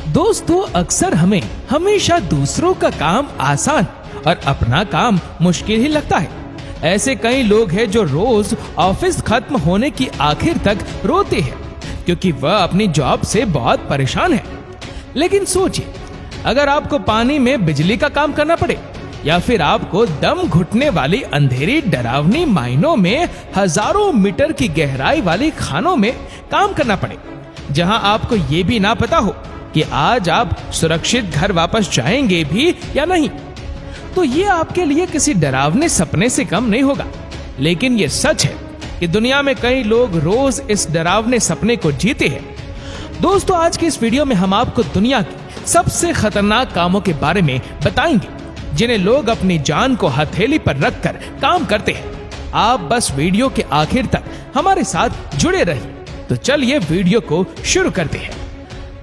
दोस्तों, अक्सर हमें हमेशा दूसरों का काम आसान और अपना काम मुश्किल ही लगता है। ऐसे कई लोग हैं जो रोज ऑफिस खत्म होने की आखिर तक रोते हैं क्योंकि वह अपनी जॉब से बहुत परेशान है। लेकिन सोचिए, अगर आपको पानी में बिजली का काम करना पड़े या फिर आपको दम घुटने वाली अंधेरी डरावनी माइनों में हजारों मीटर की गहराई वाली खानों में काम करना पड़े, जहां आपको ये भी ना पता हो कि आज आप सुरक्षित घर वापस जाएंगे भी या नहीं, तो ये आपके लिए किसी डरावने सपने से कम नहीं होगा। लेकिन ये सच है कि दुनिया में कई लोग रोज इस डरावने सपने को जीते हैं। दोस्तों, आज की इस वीडियो में हम आपको दुनिया के सबसे खतरनाक कामों के बारे में बताएंगे जिन्हें लोग अपनी जान को हथेली पर रखकर काम करते हैं। आप बस वीडियो के आखिर तक हमारे साथ जुड़े रहिए। तो चलिए वीडियो को शुरू करते हैं।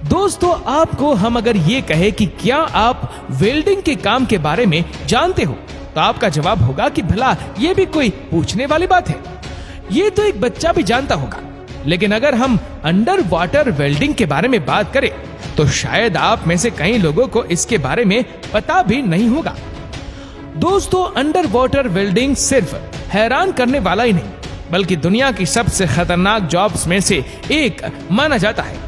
दोस्तों, आपको हम अगर ये कहे कि क्या आप वेल्डिंग के काम के बारे में जानते हो, तो आपका जवाब होगा कि भला ये भी कोई पूछने वाली बात है, ये तो एक बच्चा भी जानता होगा। लेकिन अगर हम अंडर वाटर वेल्डिंग के बारे में बात करें तो शायद आप में से कई लोगों को इसके बारे में पता भी नहीं होगा। दोस्तों, अंडर वाटर वेल्डिंग सिर्फ हैरान करने वाला ही नहीं, बल्कि दुनिया की सबसे खतरनाक जॉब्स में से एक माना जाता है।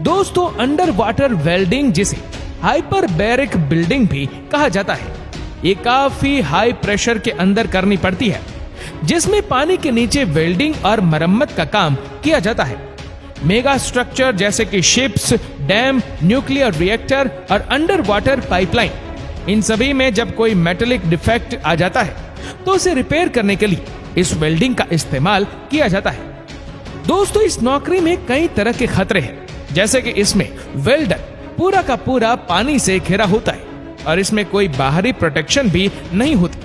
दोस्तों, अंडर वाटर वेल्डिंग, जिसे हाइपरबैरिक बिल्डिंग भी कहा जाता है, ये काफी हाई प्रेशर के अंदर करनी पड़ती है, जिसमें पानी के नीचे वेल्डिंग और मरम्मत का काम किया जाता है। मेगा स्ट्रक्चर जैसे कि शिप्स, डैम, न्यूक्लियर रिएक्टर और अंडर वाटर पाइपलाइन, इन सभी में जब कोई मेटेलिक डिफेक्ट आ जाता है तो उसे रिपेयर करने के लिए इस वेल्डिंग का इस्तेमाल किया जाता है। दोस्तों, इस नौकरी में कई तरह के खतरे हैं, जैसे कि इसमें वेल्डर पूरा का पूरा पानी से घिरा होता है और इसमें कोई बाहरी प्रोटेक्शन भी नहीं होती।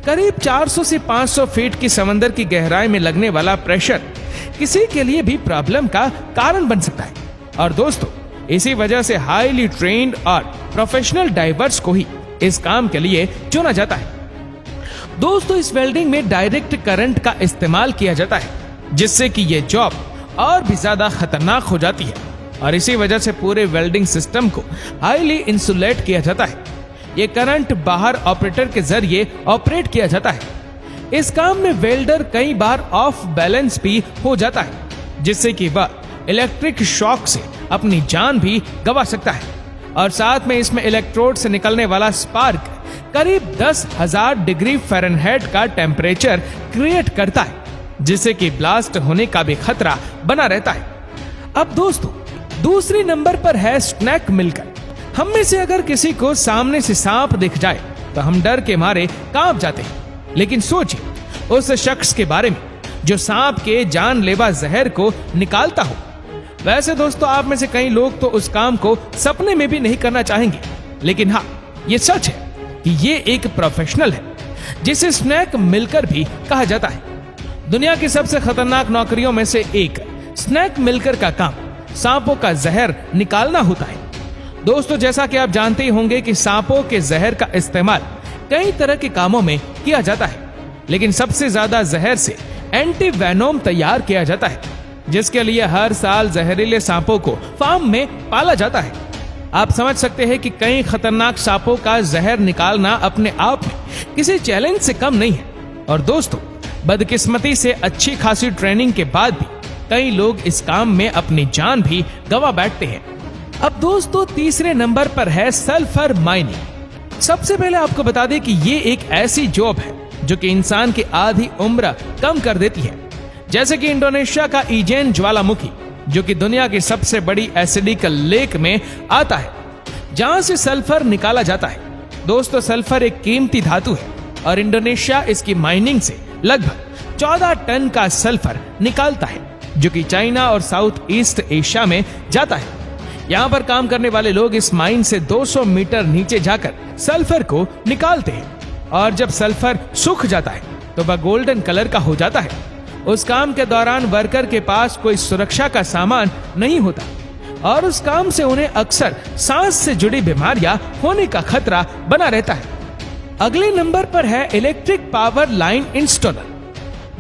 करीब 400 से 500 फीट की समंदर की गहराई में लगने वाला प्रेशर किसी के लिए भी प्रॉब्लम का कारण बन सकता है। और दोस्तों, इसी वजह से हाईली ट्रेन्ड और प्रोफेशनल डाइवर्स को ही इस काम के लिए चुना जाता है। दोस्तों, इस वेल्डिंग में डायरेक्ट करंट का इस्तेमाल किया जाता है, जिससे कि ये जॉब और भी ज्यादा खतरनाक हो जाती है और इसी वजह से पूरे वेल्डिंग सिस्टम को हाईली इंसुलेट किया जाता है। ये करंट बाहर ऑपरेटर के जरिए ऑपरेट किया जाता है। इस काम में वेल्डर कई बार ऑफ बैलेंस भी हो जाता है, जिससे कि वह इलेक्ट्रिक शॉक से अपनी जान भी गंवा सकता है। और साथ में इसमें इलेक्ट्रोड से निकलने वाला स्पार्क करीब 10,000 डिग्री फ़ारेनहाइट का टेम्परेचर क्रिएट करता है, जिससे कि ब्लास्ट होने का भी खतरा बना रहता है। अब दोस्तों, दूसरे नंबर पर है स्नैक मिलकर। हम में से अगर किसी को सामने से सांप दिख जाए तो हम डर के मारे कांप जाते हैं। लेकिन सोचिए उस शख्स के बारे में जो सांप के जानलेवा जहर को निकालता हो। वैसे दोस्तों, आप में से कई लोग तो उस काम को सपने में भी नहीं करना चाहेंगे, लेकिन हाँ, ये सच है कि ये एक प्रोफेशनल है जिसे स्नैक मिलकर भी कहा जाता है। दुनिया की सबसे खतरनाक नौकरियों में से एक स्नैक मिलकर का काम सांपों का जहर निकालना होता है। दोस्तों, जैसा कि आप जानते ही होंगे कि सांपों के जहर का इस्तेमाल कई तरह के कामों में किया जाता है, लेकिन सबसे ज्यादा जहर से एंटी वेनोम तैयार किया जाता है, जिसके लिए हर साल जहरीले सांपों को फार्म में पाला जाता है। आप समझ सकते हैं कि कई खतरनाक सांपों का जहर निकालना अपने आप में किसी चैलेंज से कम नहीं है। और दोस्तों, बदकिस्मती से अच्छी खासी ट्रेनिंग के बाद भी कई लोग इस काम में अपनी जान भी गंवा बैठते हैं। अब दोस्तों, तीसरे नंबर पर है सल्फर माइनिंग। सबसे पहले आपको बता दें कि ये एक ऐसी जॉब है जो कि इंसान की आधी उम्र कम कर देती है। जैसे कि इंडोनेशिया का इजेन ज्वालामुखी, जो कि दुनिया की सबसे बड़ी एसिडिक लेक में आता है, जहां से सल्फर निकाला जाता है। दोस्तों, सल्फर एक कीमती धातु है और इंडोनेशिया इसकी माइनिंग से लगभग 14 टन का सल्फर निकालता है, जो कि चाइना और साउथ ईस्ट एशिया में जाता है। यहाँ पर काम करने वाले लोग इस माइन से 200 मीटर नीचे जाकर सल्फर को निकालते हैं और जब सल्फर सूख जाता है तो वह गोल्डन कलर का हो जाता है। उस काम के दौरान वर्कर के पास कोई सुरक्षा का सामान नहीं होता और उस काम से उन्हें अक्सर सांस से जुड़ी बीमारियां होने का खतरा बना रहता है। अगले नंबर पर है इलेक्ट्रिक पावर लाइन इंस्टॉलर।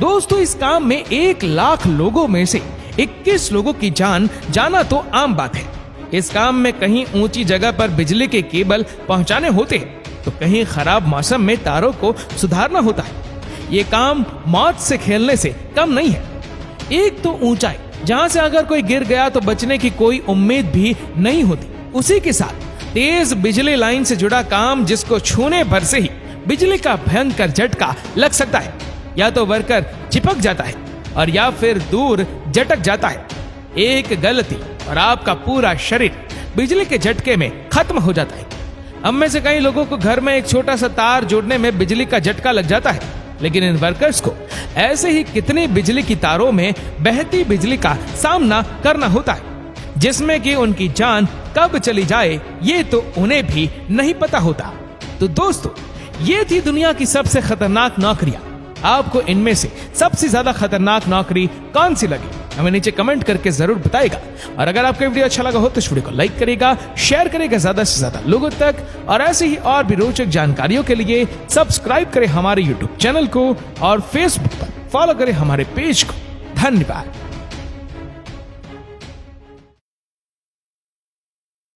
दोस्तों, इस काम में 1 लाख लोगों में से 21 लोगों की जान जाना तो आम बात है। इस काम में कहीं ऊंची जगह पर बिजली के केबल पहुंचाने होते हैं, तो कहीं खराब मौसम में तारों को सुधारना होता है। ये काम मौत से खेलने से कम नहीं है। एक तो ऊंचाई, जहां से अगर कोई गिर गया तो बचने की कोई उम्मीद भी नहीं होती। उसी के साथ तेज बिजली लाइन से जुड़ा काम, जिसको छूने भर से ही बिजली का भयंकर झटका लग सकता है। या तो वर्कर चिपक जाता है और या फिर दूर झटक जाता है। एक गलती और आपका पूरा शरीर बिजली के झटके में खत्म हो जाता है। हम में से कई लोगों को घर में एक छोटा सा तार जोड़ने में बिजली का झटका लग जाता है, लेकिन इन वर्कर्स को ऐसे ही कितनी बिजली की तारों में बहती बिजली का सामना करना होता है, जिसमें कि उनकी जान कब चली जाए ये तो उन्हें भी नहीं पता होता। तो दोस्तों, ये थी दुनिया की सबसे खतरनाक नौकरियां। आपको इनमें से सबसे ज्यादा खतरनाक नौकरी कौन सी लगी, हमें नीचे कमेंट करके जरूर बताएगा। और अगर आपको वीडियो अच्छा लगा हो तो इस वीडियो को लाइक करेगा, शेयर करेगा ज्यादा से ज्यादा लोगों तक, और ऐसे ही और भी रोचक जानकारियों के लिए सब्सक्राइब करें हमारे यूट्यूब चैनल को और फेसबुक पर फॉलो करें हमारे पेज को। धन्यवाद।